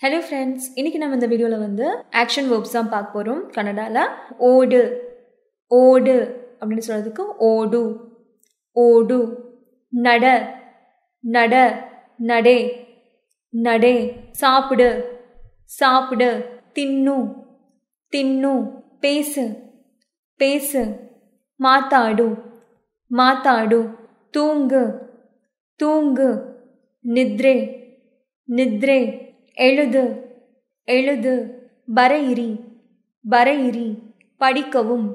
Hello friends, இன்னைக்கு நம்ம இந்த வீடியோல வந்து ஆக்ஷன் verbs தான் பார்க்க போறோம். கன்னடால ஓடு ஓடு அப்படினு சொல்றதுக்கு ஓடு ஓடு நட நட நடே நடே சாப்பிடு சாப்பிடு தின்னு தின்னு பேசு பேசு மாத்தாடு மாத்தாடு தூங்கு தூங்கு நித்ரே நித்ரே எழுது எழுது பரையிரி பரையிரி படிக்கவும்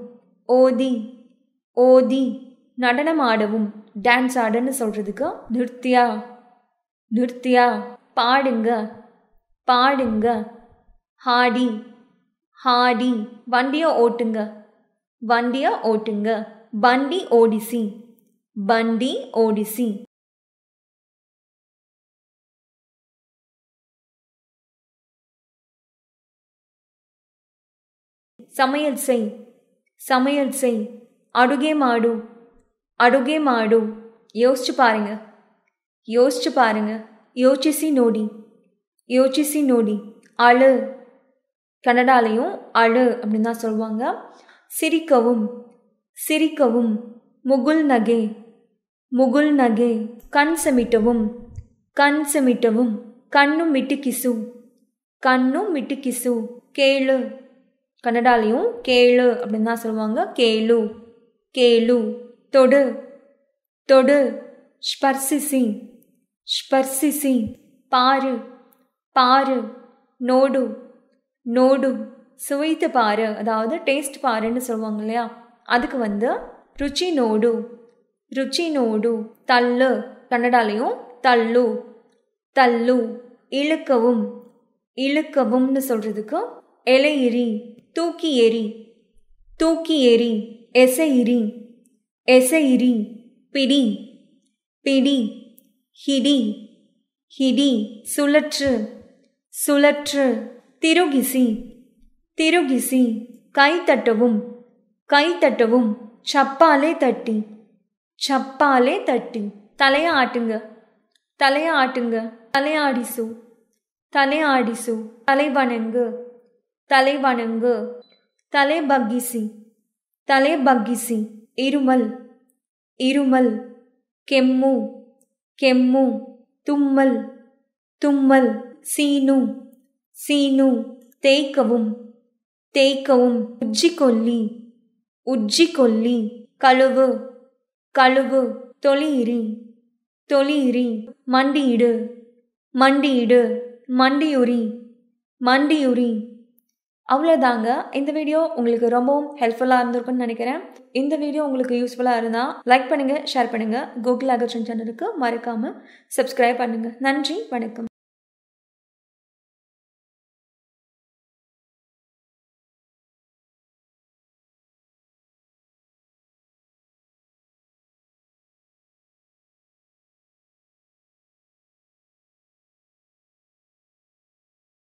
ஓதி ஓதி நடனம் ஆடவும் டான்ஸ் ஆடன்னு சொல்றதுக்கு நிர்த்தியா நிர்த்தியா பாடுங்க பாடுங்க ஹாடி ஹாடி வண்டியை ஓட்டுங்க வண்டியை ஓட்டுங்க பண்டி ஓடிசி பண்டி ஓடிசி சமையல் செய் சமையல் செய் அடுகே மாடு அடுகே மாடு யோசிச்சு பாருங்க யோசிச்சு பாருங்க யோசிசி நோடி யோசிசி நோடி அழு கன்னடாலையும் அழு அப்படின்னு தான் சொல்லுவாங்க சிரிக்கவும் சிரிக்கவும் முகுல் நகே முகுல் நகே கண் செமிட்டவும் கண் செமிட்டவும் கண்ணும் மிட்டு கிசு கண்ணும் மிட்டு கிசு கேளு கன்னடாலையும் கேளு அப்படின்னு தான் சொல்லுவாங்க கேளு கேளு தொடு தொடு ஸ்பர்சிசி ஸ்பர்சிசி பாரு பாரு நோடு நோடு சுவைத்து பாரு அதாவது டேஸ்ட் பாருன்னு சொல்லுவாங்க இல்லையா அதுக்கு வந்து ருச்சி நோடு ருச்சி நோடு தள்ளு கன்னடாலையும் தள்ளு தள்ளு இழுக்கவும் இழுக்கவும்னு சொல்றதுக்கு எலையிரி தூக்கி எறி தூக்கி எறி எசையிரி எசையிரி பிடி பிடி ஹிடி ஹிடி சுழற்று சுழற்று திருகிசி திருகிசி கை தட்டவும் கை தட்டவும் சப்பாலே தட்டி சப்பாலே தட்டி தலைய ஆட்டுங்க தலைய ஆட்டுங்க தலையாடிசு தலையாடிசு தலை வணங்கு தலை வணங்கு தலை பக்கிசி தலை பக்கிசி இருமல் இருமல் கெம்மு கெம்மு தும்மல் தும்மல் சீனு சீனு தேய்க்கவும் தேய்க்கவும் உஜ்ஜி கொல்லி உஜ்ஜி கொல்லி கழுவு கழுவு தொழியிரி தொழியிரி மண்டியிடு மண்டியிடு மண்டியுரி மண்டியுரி அவ்வளோதாங்க இந்த வீடியோ உங்களுக்கு ரொம்பவும் ஹெல்ப்ஃபுல்லாக இருந்திருக்குன்னு நினைக்கிறேன் இந்த வீடியோ உங்களுக்கு யூஸ்ஃபுல்லாக இருந்தால் லைக் பண்ணுங்கள் ஷேர் பண்ணுங்கள் கூகுள் அகர்ஷன் சேனலுக்கு மறக்காமல் சப்ஸ்கிரைப் பண்ணுங்கள் நன்றி வணக்கம்